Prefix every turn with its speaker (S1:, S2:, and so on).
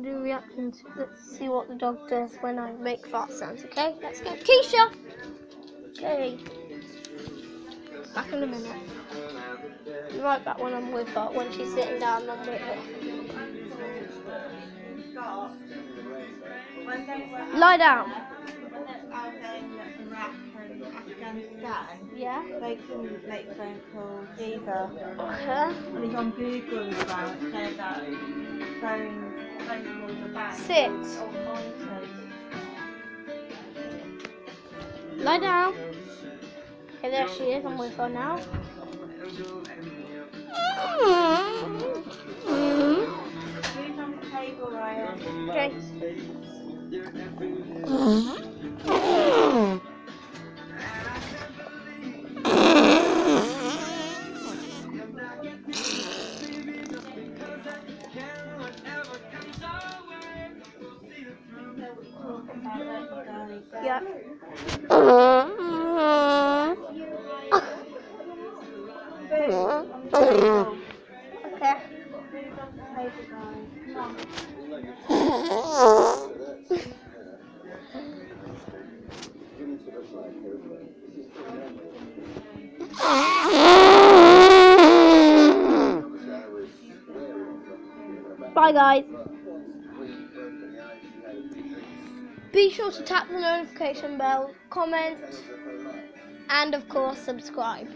S1: gonna do reactions. Let's see what the dog does when I make fart sounds. Okay, let's go, Keisha. Okay, back in a minute. Be right back when I'm with her. When she's sitting down, I'm with her. Lie down.
S2: When they're out in Iraq and Afghanistan,
S1: Yeah.
S2: they can make phone calls either.
S1: Okay.
S2: And he's on Google as well, it says that phone calls are banned.
S1: 6.
S2: Or monitors.
S1: Lie down. Okay, there she is. I'm with her now.
S2: Who's on the table, Ryan?
S1: Okay. Yeah. Okay. Bye guys. Be sure to tap the notification bell, comment, and of course subscribe.